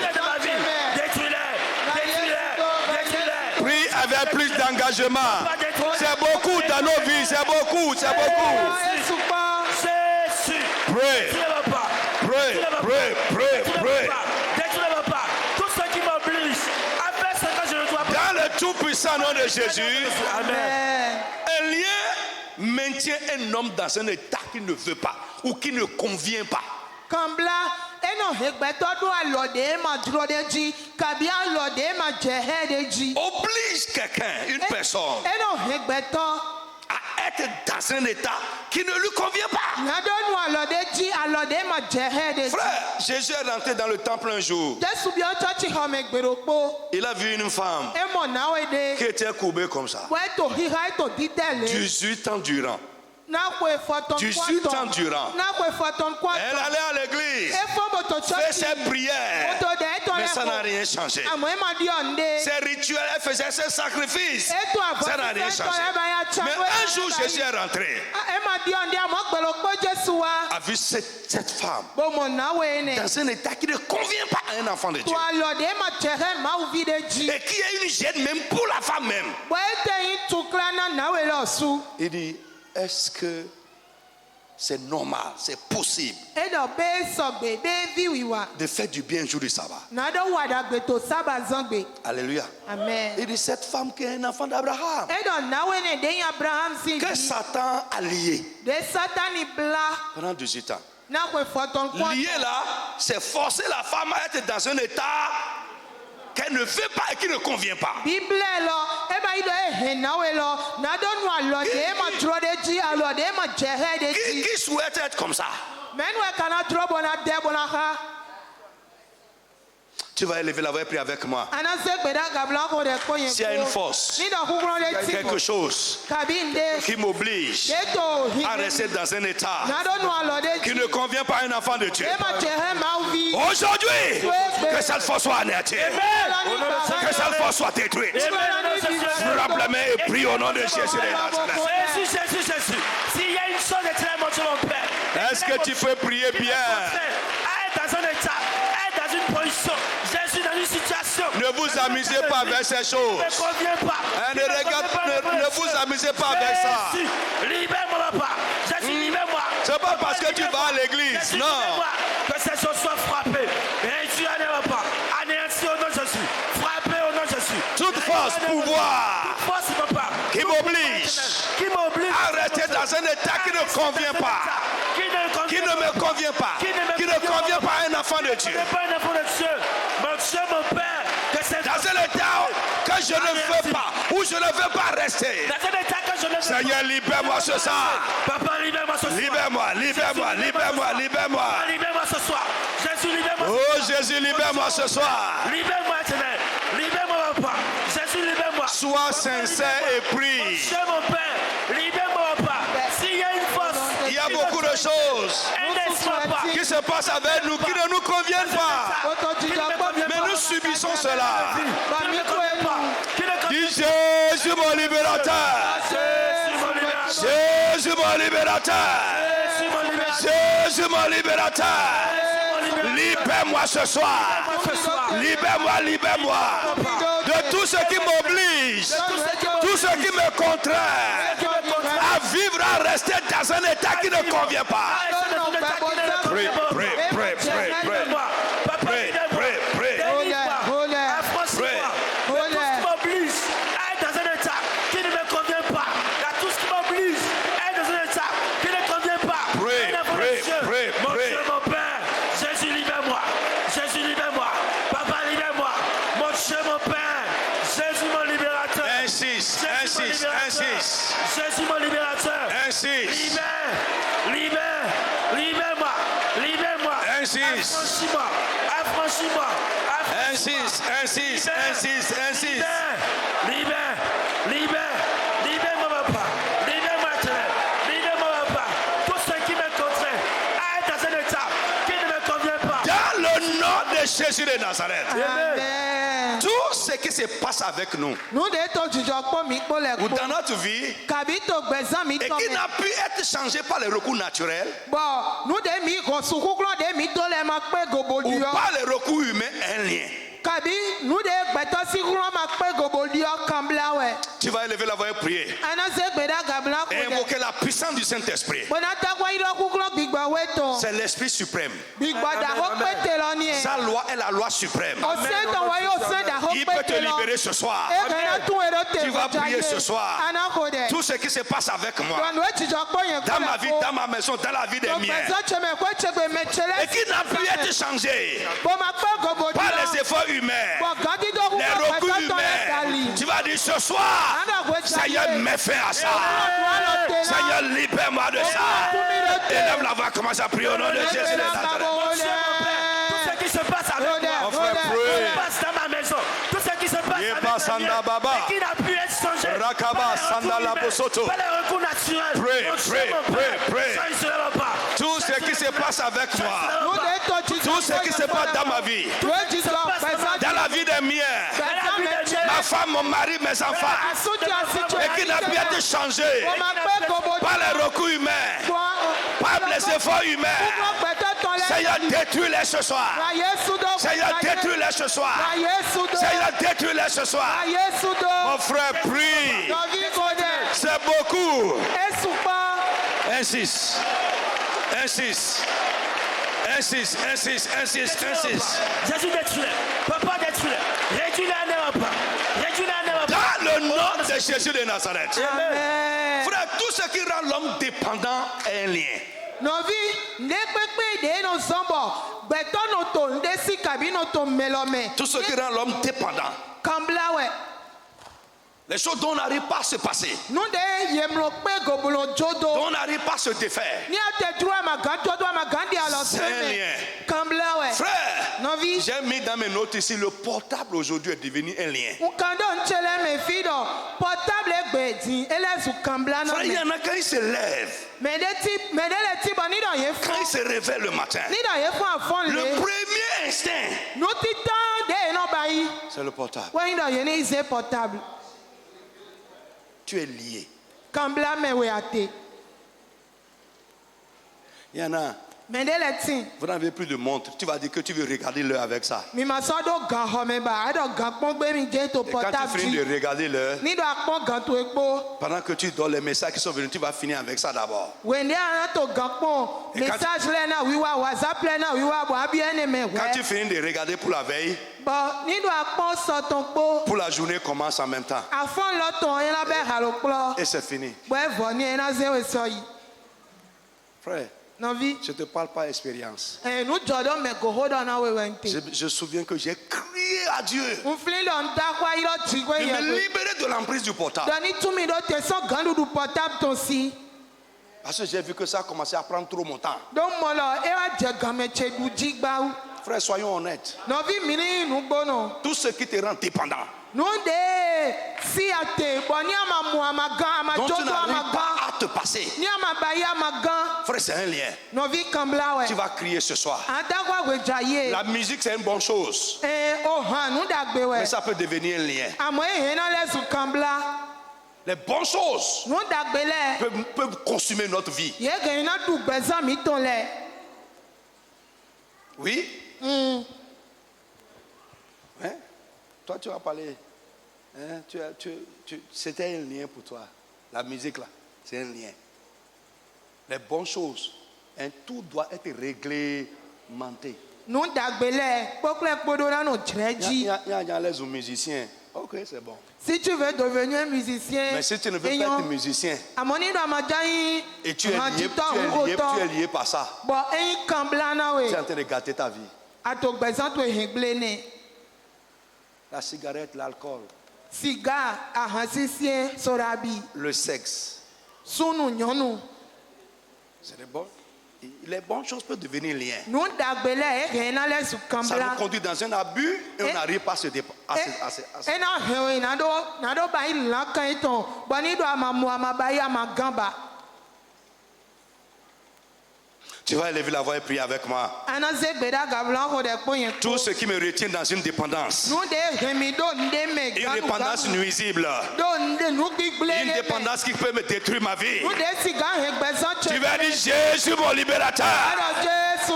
Prie avec plus d'engagement. C'est beaucoup dans nos vies, c'est beaucoup. Prie. Tout ce qui m'oblige à faire ce que je ne dois pas. Dans le tout-puissant nom de Jésus, Amen. un lien maintient un homme dans un état qui ne veut pas ou qui ne convient pas. Kambla eno hegbeto do alode ma dro de ji kabi alode ma jehe de ji. Oblige quelqu'un, une personne, Eno hegbeto à être dans un état qui ne lui convient pas. nado nu alode ji alode ma jehe de ji. Frère, Jésus est rentré dans le temple un jour. Jesu bi o church home gberopo. Il a vu une femme E mo na we de. qui était courbée comme ça. We to hiha to ditele. 18 ans durant. Na kwe foton 18 ans durant. Na kwe foton kwa. Elle allait à l'église, E fo mo to church. fait ses prières, To de to mais ça n'a rien changé. Amo e ma di onde. Ses rituels, elle faisait ses sacrifices. E to abo. Ça n'a rien changé. Mais un jour, Jésus est rentré, E ma di onde amo gberopo Jesu wa. a vu cette femme Bo mo na we ne. dans un état qui ne convient pas à un enfant de Dieu. To alode ma jehe ma uvi de ji. Et qui est une gêne même pour la femme même. Bo e te yin tukla na we lo su. Il dit, est-ce que c'est normal, c'est possible E do be so gbe be vi wiwa. de faire du bien un jour du sabbat? Na do wada gbe to saba zangbe. Alléluia. Amen. Il dit, cette femme qui est un enfant d'Abraham, E do na we ne de Abraham si. que Satan a lié De satani bla pendant 18 ans. na kwe foton kwa. Lié là, c'est forcer la femme à être dans un état qu'elle ne veut pas et qui ne convient pas. Bible lo e ba ido e he na we lo na do nu alode ma dro de ji alode ma jehe de ji. Qui souhaite être comme ça? Men we kana dro bona de bona ha. Tu vas élever la voix et prier avec moi. Ana se gbe da gabla ko de ko yen. S'il y a une force, Ni do kukro de ti. quelque chose Kabinde. qui m'oblige De to hi. à rester dans un état Na do nu alode qui ji. ne convient pas à un enfant de Dieu. E ma jehe ma uvi. Aujourd'hui, que cette force soit anéantie. Que cette force soit détruite. Frappe la main et prie au nom de Jésus de Nazareth. Jésus. S'il y a une chose éternelle, mon Père. Est-ce que tu peux prier bien? Être dans un état, être dans une position. Jésus dans une situation. Ne vous amusez pas avec ces choses. Ne convient pas. Ne vous amusez pas avec ça. Jésus, libère-moi, papa. Jésus, libère-moi. C'est pas parce que tu vas à l'église, Jésus, non. libère-moi. Que ces choses soient frappées. Et tu n'en pas. Anéanti au nom de Jésus. Frappé au nom de Jésus. Toute force, pouvoir Force, papa. qui m'oblige à rester dans un état qui ne convient pas, qui ne me convient pas, qui ne convient pas à un enfant de Dieu. Pas un enfant de Dieu. Mon Dieu, mon Père. Que c'est Dans un état que je ne veux pas, où je ne veux pas rester. dans un état que je ne veux pas. Seigneur, libère-moi ce soir. Papa, libère-moi ce soir. Libère-moi, libère-moi, libère-moi, libère-moi. Libère-moi ce soir. Jésus, libère-moi. Oh Jésus, libère-moi ce soir. Libère-moi, éternel. Libère-moi, papa. Jésus, libère-moi. Sois sincère et prie. Dieu, mon Père. Libère-moi, papa. S'il y a une force. Il y a beaucoup de choses qui se passent avec nous qui ne nous conviennent pas. Mais nous subissons cela. Dis Jésus mon libérateur. Jésus mon libérateur. Jésus mon libérateur. Libère-moi ce soir. Libère-moi, libère-moi. De tout ce qui m'oblige, tout ce qui me contraint à vivre, à rester dans un état qui ne convient pas. Prie, prie, prie, prie, prie. Prie, prie, prie. M'oblige à être dans un état qui ne me convient pas. Il y a tout ce qui m'oblige à être dans un état qui ne convient pas. Mon Dieu, mon Père, Jésus, libère-moi. Jésus, libère-moi. Papa, libère-moi. Mon Dieu, mon Père, Jésus, mon libérateur. Insiste, insiste, insiste. Jésus, mon libérateur. Insiste. Libère-moi. Libère-moi. Insiste. Affranchis-moi. Affranchis-moi. Insiste, insiste, insiste, insiste. Libère-moi, papa. Libère-moi, éternel. Libère-moi, papa. Tout ce qui me contraint à être dans un état qui ne me convient pas. Dans le nom de Jésus de Nazareth. Amen. Tout ce qui se passe avec nous Nous de to jujɔ kpɔ mi kpɔ le ou kpɔ. dans notre vie Kabi to gbɛzã mi et tɔ qui me. n'a pu être changé par les recours naturels Bon, nous de mi sukuklɔ de mi to le ma kpe ou gobodiɔ. par les recours humains, un lien. Kabi nous de gbɛtɔ siklɔ ma kpe gobodiɔ kambla wɛ. Tu vas élever la voix et prier Anase gbeda gabla et ko de. invoquer la puissance du Saint-Esprit. Bona takwa irɔ kuklɔ gbigba wɛ tɔ. C'est l'Esprit suprême. Gbigba da ho kpe te lɔ ni Sa yɛ. loi est la loi suprême. Ose tɔ wɔ ye ose da ho Il peut kpe te te lɔ. libérer ce soir. E kana tún ero te Tu vas gbɔdza prier ye. ce soir. Ana ko de. Tout ce qui se passe avec moi, Dɔnku e jujɔ kpɔ yɛn dans kpɔ ma le vie, ko. dans ma maison, dans la vie des miens, Gbɛzã tsɛmɛ ko tsɛgbe mɛ tsɛlɛ. et qui n'a pu être changé Bon ma kpe gobodiɔ. par les efforts humains, Bon gadi dɔ les kuklɔ recours gbɛzã tɔ le humains. gali. Tu vas dire ce soir, Seigneur, mets fin à ça. Seigneur, libère-moi de ça. Élève la voix, commence à prier au nom de Jésus de Nazareth. Tout ce qui se passe avec moi, Mon frère, tout ce qui se passe dans ma maison, tout ce qui se passe Yé avec pas ma Sanda vie, Baba. et qui n'a pu être changé Rakaba, par les Sanda recours Labosoto. humains, par les recours naturels. Pray, Mon pray, Dieu, mon pray, Père, pray. change-le pas. Tout ce qui se passe avec moi, tout ce qui se passe dans ma vie, dans la vie des miens, ma femme, mon mari, mes enfants, et qui n'a pu être changé par les recours humains, par les efforts humains. Seigneur, détruis-les ce soir. Seigneur, détruis-les ce soir. Seigneur, détruis-les ce soir. Mon frère, prie. C'est beaucoup. Insiste. Insiste. Insiste, insiste, insiste, insiste. Jésus détruis-les. Papa détruis-les. Réduis-les à néant pas. Réduis-les à néant pas. Dans le nom de Jésus de Nazareth. Amen. Frère, tout ce qui rend l'homme dépendant est un lien. Nɔvi ne kpekpe de no zɔnbɔ gbɛtɔ no to nde si kabi no to melɔmɛ. Tout ce qui rend l'homme dépendant. Kambla wɛ. Les choses dont on n'arrive pas à se passer. Nu de yemlɔ kpe gobolo Dont jodo. on n'arrive pas à se défaire. Ní a te dúró ama gan jodo ama gan di alɔ C'est un sɛmɛ. lien. Kambla wɛ. Frère, Nɔvi. j'ai mis dans mes notes ici, le portable aujourd'hui est devenu un lien. Nkando ntsɛlɛ mɛ fi dɔ portable gbɛ di ele zu kambla Frère, il y nɔ mɛ. en a quand il se lève, Mɛ de le ti bɔ ni dɔ ye quand il fún. se réveille le matin, Ni dɔ ye fún afɔn le le. premier instinct, Nu ti tán de yen nɔ ba yi. c'est le portable. Wɛnyi dɔ ye ni ze portable. Tu es lié. Kambla mɛ wɛ ate. Il y en a, Mɛ de le ti. vous n'avez plus de montre. Tu vas dire que tu veux regarder l'heure avec ça. Mi ma sɔ do gan xɔmɛ ba eɖɔ gan kpɔn gbe mi dze to Et quand tu portable finis de dzi. regarder l'heure, Ni do akpɔn gan to ekpo. pendant que tu dors, les messages qui sont venus, tu vas finir avec ça d'abord. Wende ana to gan kpɔn. Et quand- Message lɛ na wiwa WhatsApp lɛ na wiwa bɔ abi ɛni mɛ Quand tu wɛ. finis de regarder pour la veille, Bɔn ni do akpɔn sɔtɔn kpo. pour la journée commence en même temps. Afɔn lɔ tɔn yɛn bɛ halo kplɔ. Et c'est fini. Bɔn evɔ ni yɛn ze wɛ sɔ yi. Frère, Nɔvi. je ne te parle pas expérience. Nu dzɔ dɔ mɛ goho dɔ na wɛ wɛ Je, nte. je me souviens que j'ai crié à Dieu Nfili dɔ n da kɔ ayi dɔ tsi ko de yɛ me ko. libérer de l'emprise du portable. Dɔn ni tumi dɔ te sɔ gan dudu portable tɔn si. Parce que j'ai vu que ça a commencé à prendre trop mon temps. Dɔn mɔlɔ e wa jɛ gamɛtsɛ du dzi gbawo. Frère, soyons honnêtes. Nɔvi mi ni nugbɔnɔ. Tout ce qui te rend dépendant, Nu de si ate bɔn ni ama mu ama gan ama dont tu jodo ama n'arrives gan pas à te passer, ni ama ba yi ama gan. frère, c'est un lien. Nɔvi kanbla Tu wɛ. vas crier ce soir. An da kɔ agbedza ye. La musique, c'est une bonne chose, O hàn nu dagbe mais wɛ. ça peut devenir un lien. Àmọ́ ehe na lɛ zu kanbla. Les bonnes choses Nu dagbe lɛ. peuvent consumer notre vie. Ye gɛyin na du gbɛzã mi tɔn lɛ. Oui? Hein? Toi, tu vas parler. Hein? C'était un lien pour toi. La musique, là, c'est un lien. Les bonnes choses, hein, tout doit être réglementé. Nu dagbe lɛ kpɔkplɛ kpoɖo na nu dzrɛ Il dzi. y a les musiciens. Ok, c'est bon. Si tu veux devenir un musicien. Mais si tu ne veux pas être musicien Àmọ́ nínú àmàjá yín. et tu es lié par ça, Bɔn eyin kanbla na tu es wɛ. en train de gâter ta vie. Ato gbɛzã to ehe gble ne. La cigarette, l'alcool, Siga ahàn sísè sorabi. le sexe, Sunu nyɔnu. c'est les bonnes choses peuvent devenir liens. Nu dagbe lɛ ehe na lɛ zu Ça nous kanbla. conduit dans un abus et on n'arrive pas à se Ena hɛn na do ba yi lan kan yi tɔn. Bɔn ni do ama mu ama ba yi ama gan ba. Tu vas élever la voix et prier avec moi. Tout ce qui me retient dans une dépendance. Une dépendance nuisible. Une dépendance qui peut me détruire ma vie. Tu vas dire Jésus mon libérateur.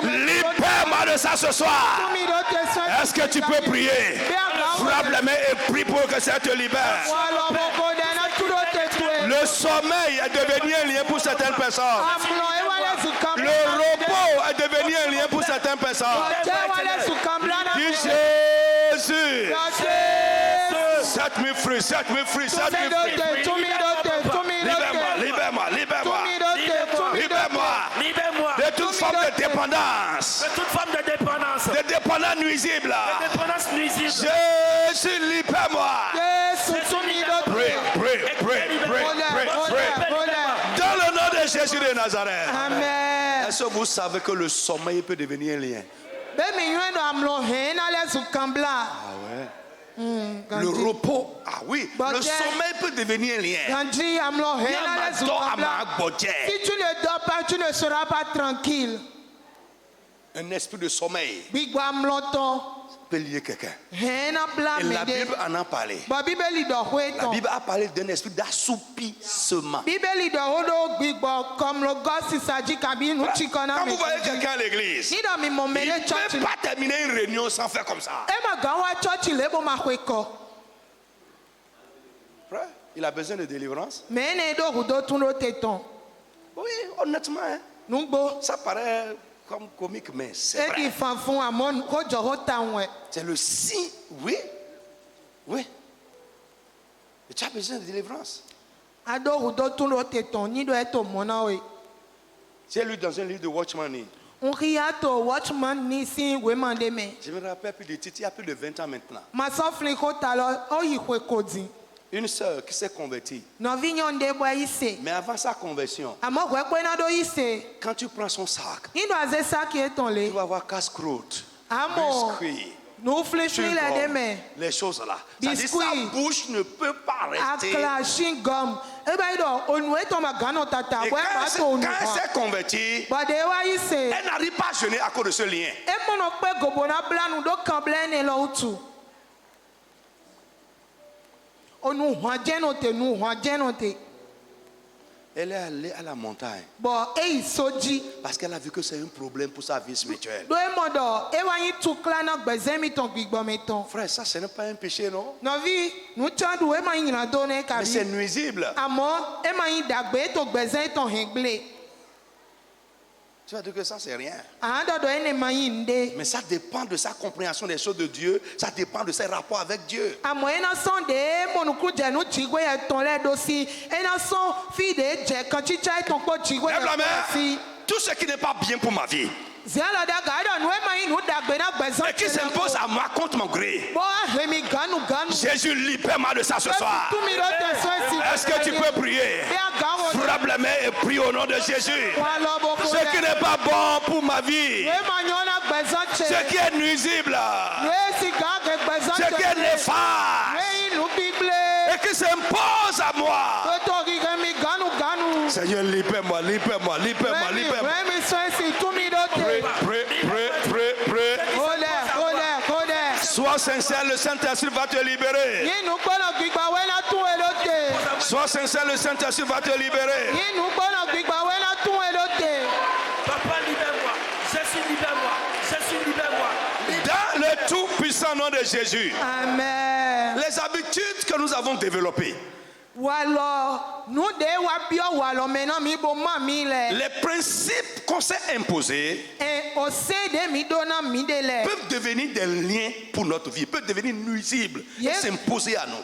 Libère-moi de ça ce soir. Est-ce que tu peux prier? Frappe les mains et prie pour que ça te libère. Le sommeil est devenu un lien pour certaines personnes. Le repos est devenu un lien pour certaines personnes. Dis Jésus. Set me free, set me free, set me free. Libère-moi, libère-moi, libère-moi. Libère-moi. De toute forme de dépendance. De toute forme de dépendance. De dépendance nuisible. De dépendance nuisible. Jésus, libère-moi. Dans le nom de Jésus de Nazareth. Amen. Est-ce que vous savez que le sommeil peut devenir un lien? Ah ouais. Le repos, ah oui. Le sommeil peut devenir un lien. Si tu ne dors pas, tu ne seras pas tranquille. Un esprit de sommeil peut lier quelqu'un. Et la Bible en a parlé. La Bible a parlé d'un esprit d'assoupissement. Quand vous voyez quelqu'un à l'église, il ne peut pas terminer une réunion sans faire comme ça. Frère, il a besoin de délivrance. Oui, honnêtement, hein. Ça paraît comme comique, mais c'est vrai. C'est le signe, oui. Oui. Et tu as besoin de délivrance. J'ai lu dans un livre de Watchman Nee. Je me rappelle plus de titre, il y a plus de 20 ans maintenant. Une sœur qui s'est convertie. Mais avant sa conversion, quand tu prends son sac, tu vas avoir casse-croûte, biscuits, les choses là. C'est-à-dire sa bouche ne peut pas rester. Et quand elle s'est convertie, elle n'arrive pas à jeûner à cause de ce lien. Elle est allée à la montagne parce qu'elle a vu que c'est un problème pour sa vie spirituelle. Frère, ça ce n'est pas un péché, non? Mais c'est nuisible. Tu vas dire que ça c'est rien. Mais ça dépend de sa compréhension des choses de Dieu. Ça dépend de ses rapports avec Dieu. Lève la main. Tout ce qui n'est pas bien pour ma vie et qui s'impose à moi contre mon gré, Jésus, libère-moi de ça ce soir. Est-ce que tu peux prier? Frappe les mains et prie au nom de Jésus. Ce qui n'est pas bon pour ma vie, ce qui est nuisible, ce qui est néfaste et qui s'impose à moi, Seigneur, libère-moi, libère-moi, libère-moi, libère-moi. Prie. Sois sincère, le Saint-Esprit va te libérer. Sois sincère, le Saint-Esprit va te libérer. Papa, libère-moi. Jésus, libère-moi. Jésus, libère-moi. Dans le tout-puissant nom de Jésus. Amen. Les habitudes que nous avons développées, les principes qu'on s'est imposés peuvent devenir des liens pour notre vie, peuvent devenir nuisibles et s'imposer à nous.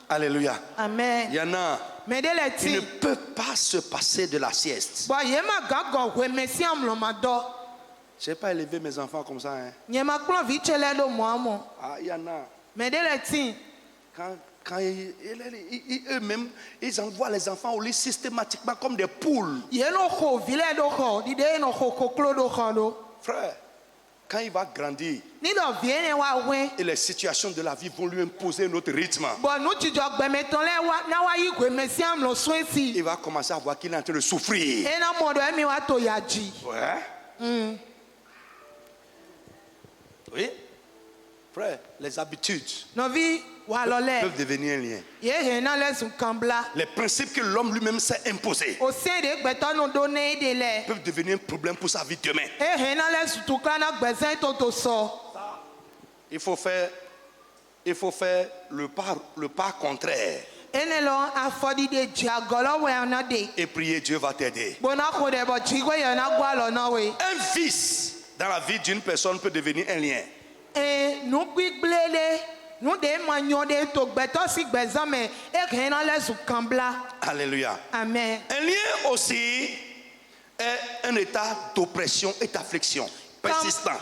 Alléluia. Amen. Il y en a qui ne peuvent pas se passer de la sieste. Je n'ai pas élevé mes enfants comme ça. Hein. Ah, il y en a. Quand eux-mêmes, ils envoient les enfants au lit systématiquement comme des poules. Frère, quand il va grandir, Ni lo vie ne wa wen. et les situations de la vie vont lui imposer un autre rythme, Bon nous ti jo gbemeton le wa na wa yi gwe mesi am lo so si. il va commencer à voir qu'il est en train de souffrir. E na mo do mi wa to ya ji. Ouais. Oui. Frère, les habitudes No vi wa lo le. peuvent devenir un lien. Ye he na le sun kambla. Les principes que l'homme lui-même s'est imposés O se de gbeton no do ne de le. peuvent devenir un problème pour sa vie demain. E he na le sun tu kana gbezan to so. Il faut faire le pas contraire. Ene lo afodi de jiagolo we na de. Et prier, Dieu va t'aider. Bona ko de bo chigwe ye na gwa lo na we. Un vice dans la vie d'une personne peut devenir un lien. E nu gbigblele nu de manyo de to gbeto si gbezan me e he na le sun kambla. Alléluia. Amen. Un lien aussi est un état d'oppression et d'affliction persistant.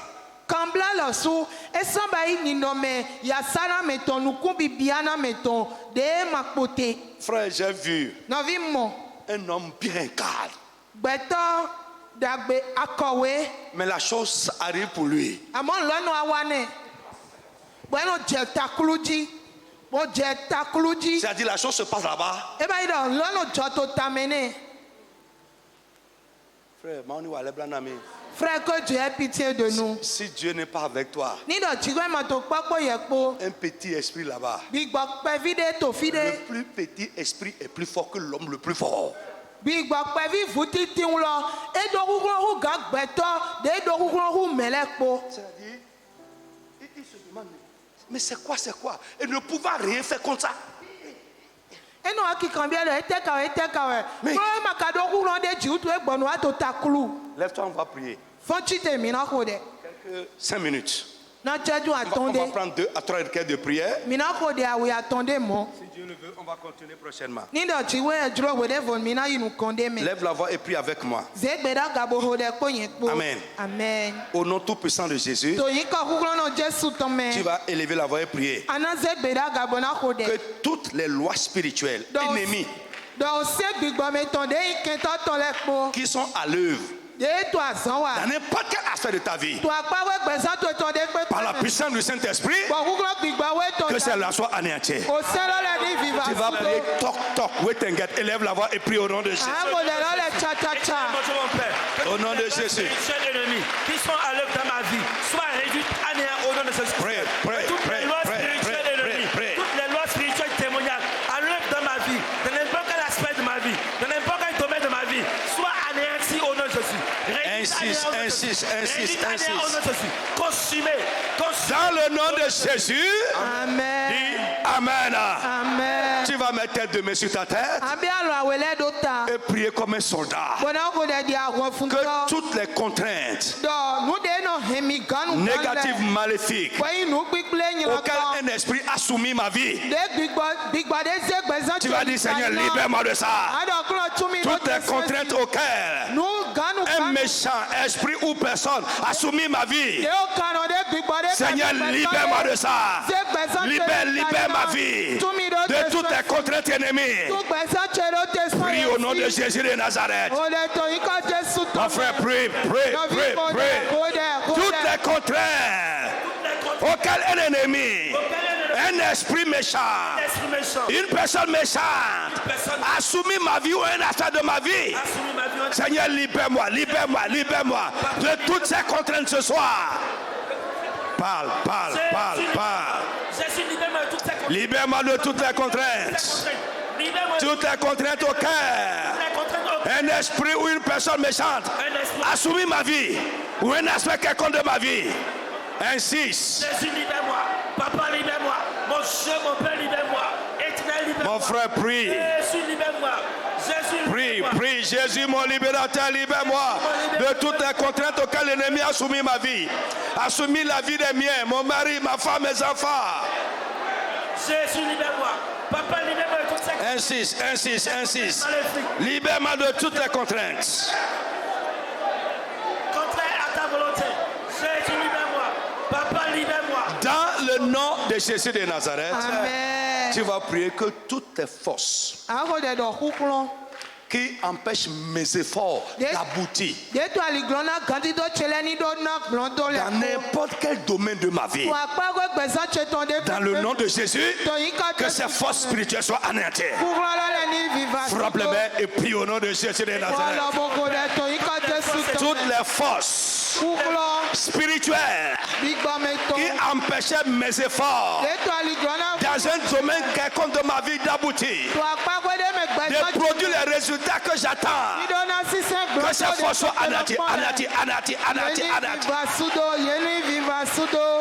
Kambla lo su esamba yi ni no me ya sana me ton nu ku bibiana me ton de makpote. Frère, j'ai vu No vi mo un homme bien calme. gbeto dagbe akowe Mais la chose arrive pour lui. amon lonu awane. Bueno je takuluji. Bo je takuluji. C'est-à-dire la chose se passe là-bas. E ba ido lonu jo to tamene. Frère, Maoni wa leblanami. Frère, que Dieu ait pitié de nous. Si Dieu n'est pas avec toi, Ni do chigwe ma to papo yekpo. un petit esprit là-bas, Big bok pe vide to le fide. plus petit esprit est plus fort que l'homme le plus fort. Big bok pe vi vuti tin lo. E do guglo hu gag beto de do guglo hu melekpo. C'est-à-dire, il se demande, mais c'est quoi? Et ne pouvoir rien faire comme ça. Eno aki kambia le ete kawe. Mais- Pro ma ka do guglo de ji utu e gbonu ato takulu. Lève-toi, on va prier. Fonchi te mina ko de. Quelques 5 minutes. Na cheju On va attendez. prendre 2 à 3 requêtes de prière. Mina ko de awe attendez mo. Si Dieu le veut, on va continuer prochainement. Ni do chigwe e juro we de von mina yinu konde me. Lève la voix et prie avec moi. Zegbeda gabo ho de ko yekpo. Amen. Amen. Au nom tout puissant de Jésus, To yin ka guglo no Jesu to me. tu vas élever la voix et prier. Ana zegbeda gabo na ko de. Que toutes les lois spirituelles Donc- ennemies Donc se gbigbo me ton de ikento to le po. qui sont à l'œuvre De to azan wa. dans n'importe quel aspect de ta vie, To apa we gbesa to ton de pe. par la puissance du Saint-Esprit, Bo guglo gbigbo we to. que celle-là soit anéantie. O se lo le ni viva. Tu vas prier, toc, toc, wait and get. Élève la voix et prie au nom de Jésus. Ah mo le lo le cha cha cha. Bonjour mon Père. Au nom de Jésus. Chers ennemis qui sont à l'œuvre dans ma vie, soient réduits à néant au nom de Jésus. Pray, pray, Toutes pray, les lois pray, spirituelles pray, ennemies, pray, pray. toutes les lois spirituelles témoignages à l'œuvre dans ma vie, dans n'importe quel aspect de ma vie, dans n'importe quel domaine de ma vie, soient anéantis au nom de Jésus. Insiste. Réduits au nom de Jésus. Consumés. Dans le nom de Jésus, Amen. dis Amen. Amen. Tu vas mettre tes deux mains sur ta tête Abi alo awele do ta. et prier comme un soldat. Bona ko de di awon fun Que ko. toutes les contraintes Do nu de no hemi ganu. négatives, maléfiques, Boy nu gbigble yin lo auxquelles kan. un esprit a soumis ma vie, De gbigbo de se gbesa. tu vas dire Seigneur, libère-moi de ça. Ado klo tumi do. Toutes les contraintes auxquelles Nu ganu un méchant esprit ou personne a soumis ma vie, de o kano de gbigbo de. Seigneur, libère-moi de ça. Libère ma vie de toutes les contraintes ennemies. Prie au nom de Jésus de Nazareth. Mon frère, prie. Toutes les contraintes auxquelles un ennemi, un esprit méchant, une personne méchante a soumis ma vie ou un aspect de ma vie. Seigneur, libère-moi de toutes ces contraintes ce soir. Parle. Libère-moi de toutes les contraintes. Toutes les contraintes au cœur. Un esprit ou une personne méchante a soumis ma vie ou un aspect quelconque de ma vie. Insiste. Jésus, libère-moi. Papa, libère-moi. Mon Dieu, mon Père, libère-moi. Éternel, libère-moi. Mon frère, prie. Jésus, libère-moi. Jésus, Prie. Jésus, mon libérateur, libère-moi de toutes les contraintes auxquelles l'ennemi a soumis ma vie. A soumis la vie des miens, mon mari, ma femme, mes enfants. Jésus, libère-moi. Papa, libère-moi de toutes ces Insiste. Libère-moi de toutes les contraintes. contraires à ta volonté. Jésus, libère-moi. Papa, libère-moi. Dans le nom de Jésus de Nazareth, Amen. tu vas prier que toutes tes forces qui empêche mes efforts d'aboutir dans n'importe quel domaine de ma vie. Dans le nom de Jésus, que ces forces spirituelles soient anéanties. Frappe les mains et prie au nom de Jésus de Nazareth. Toutes les forces spirituelles qui empêchaient mes efforts dans un domaine quelconque de ma vie d'aboutir, de produire les résultats que j'attends, que ces forces soient anéanties.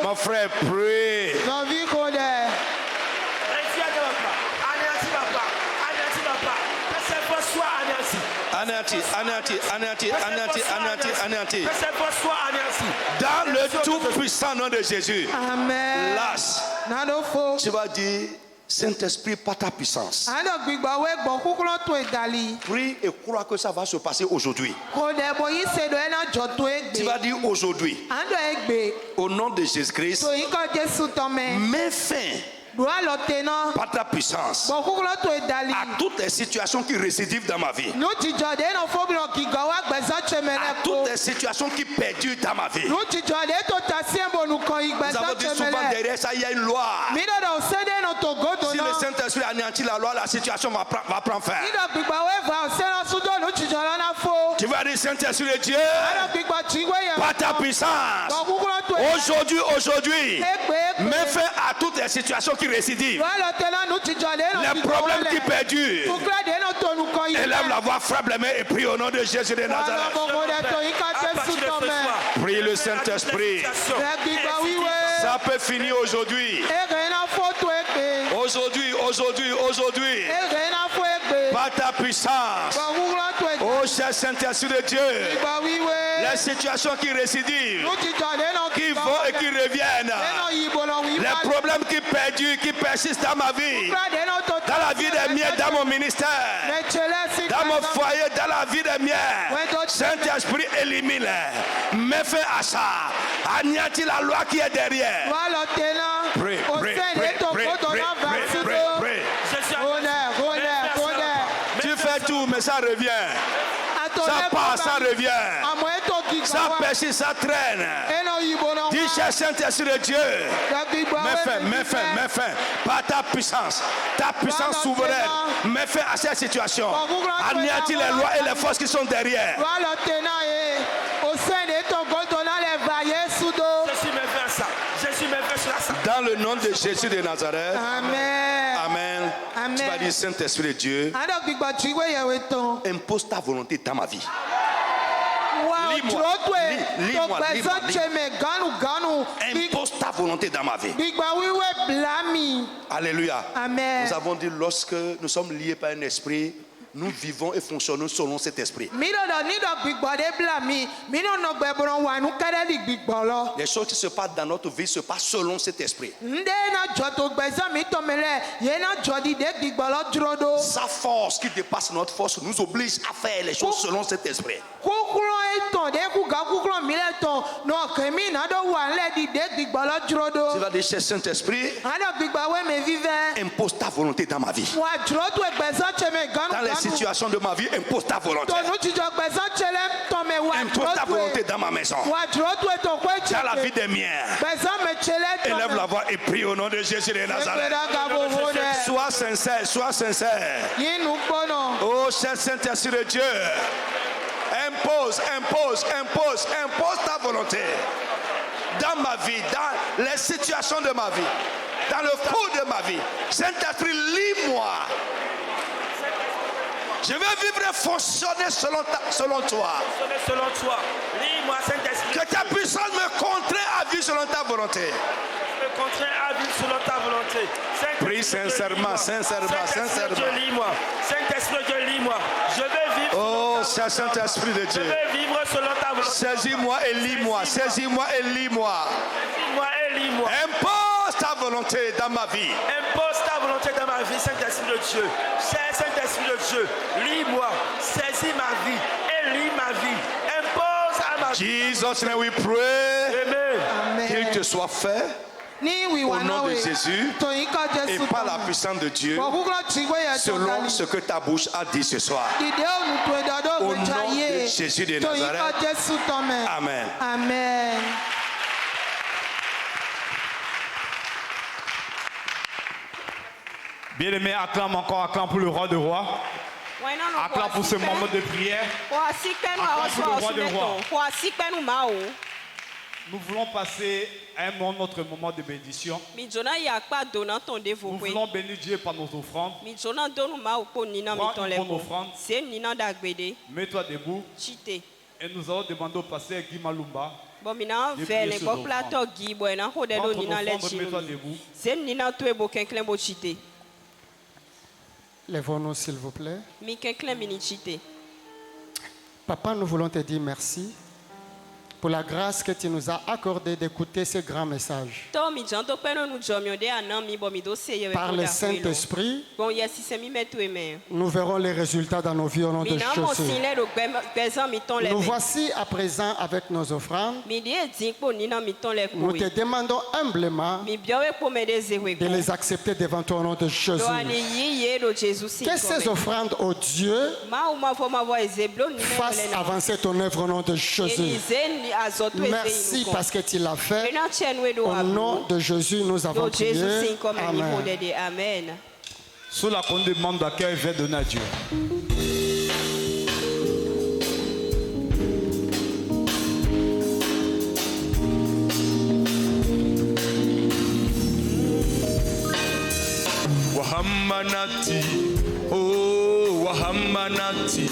Mon frère, prie. Anéanti. Dans le tout puissant nom de Jésus. Amen. Lâche. Tu vas dire, Saint-Esprit, par ta puissance. Prie et crois que ça va se passer aujourd'hui. Tu vas dire aujourd'hui, au nom de Jésus-Christ, mets fin par ta puissance à toutes les situations qui récidivent dans ma vie, à toutes les situations qui perdurent dans ma vie. Nous avons dit souvent derrière ça il y a une loi. Si le Saint-Esprit anéantit la loi, la situation va prendre fin. Tu vas dire, Saint-Esprit de Dieu, par ta puissance, aujourd'hui, mets fin à toutes les situations qui récidivent, les problèmes qui perdurent. Élève la voix, frappe les mains et prie au nom de Jésus de Nazareth. Prie le Saint-Esprit. Ça peut finir aujourd'hui. Aujourd'hui. Par ta puissance. Oh cher Saint-Esprit de Dieu. Les situations qui récidivent, qui vont et qui reviennent, les problèmes qui perdurent, qui persistent dans ma vie, dans la vie des miens, dans mon ministère, dans mon foyer, dans la vie des miens. Saint-Esprit, élimine-les. Mets fin à ça. Anéantis la loi qui est derrière. Prie. Tu fais tout, mais ça revient. Ça part, ça revient. Ça persiste, ça traîne. Dis, cher Saint-Esprit de Dieu, mets fin, par ta puissance souveraine, mets fin à cette situation. Anéantis les lois et les forces qui sont derrière. Dans le nom de Jésus de Nazareth. Amen. Tu vas dire, Saint-Esprit de Dieu, impose ta volonté dans ma vie. Lis-moi. Impose ta volonté dans ma vie. Alléluia. Amen. Nous avons dit, lorsque nous sommes liés par un esprit, nous vivons et fonctionnons selon cet esprit. Les choses qui se passent dans notre vie se passent selon cet esprit. Sa force qui dépasse notre force nous oblige à faire les choses selon cet esprit. Tu vas dire, cher Saint-Esprit, impose ta volonté dans ma vie. Dans les situations de ma vie, impose ta volonté. Impose ta volonté dans ma maison, dans la vie des miens. Élève la voix et prie au nom de Jésus de Nazareth. Sois sincère. Oh cher Saint-Esprit de Dieu, impose ta volonté dans ma vie, dans les situations de ma vie, dans le cours de ma vie. Saint-Esprit, lis-moi. Je veux vivre et fonctionner selon toi. Lis-moi, Saint-Esprit. Que ta puissance me contraint à vivre selon ta volonté. Prie sincèrement. Saint-Esprit, lis-moi. Je vais vivre. Oh, Saint-Esprit de Dieu. Je vais vivre selon ta volonté. Saisis-moi et lis-moi. Impose ta volonté dans ma vie. Saint-Esprit de Dieu. Saint-Esprit de Dieu, lis-moi, saisis ma vie et lis ma vie. Impose à ma vie. Jesus name we pray. Amen. Qu'il te soit fait Au nom de Jésus et par la puissance de Dieu, selon ce que ta bouche a dit ce soir. Au nom de Jésus de Nazareth. Amen. Amen. Bien-aimé, acclame pour le roi de rois. Acclame pour ce moment de prière. Acclame pour le roi de rois. Nous voulons passer à notre moment de bénédiction. Nous voulons bénir Dieu par nos offrandes. Prends une offrande. Mets-toi debout. Et nous allons demander au pasteur Guy Malumba. Lèvons-nous s'il vous plaît. Papa, nous voulons te dire merci pour la grâce que tu nous as accordée d'écouter ce grand message. Par le Saint-Esprit, nous verrons les résultats dans nos vies au nom de Jésus. Nous voici à présent avec nos offrandes. Nous te demandons humblement de les accepter devant toi au nom de Jésus. Que ces offrandes, ô Dieu, fassent avancer ton œuvre au nom de Jésus. Merci parce que tu l'as fait. Au nom de Jésus, nous avons prié. Amen. Sous la demande d'accueil, je vais donner à Dieu. Wahamanati, oh Wahamanati.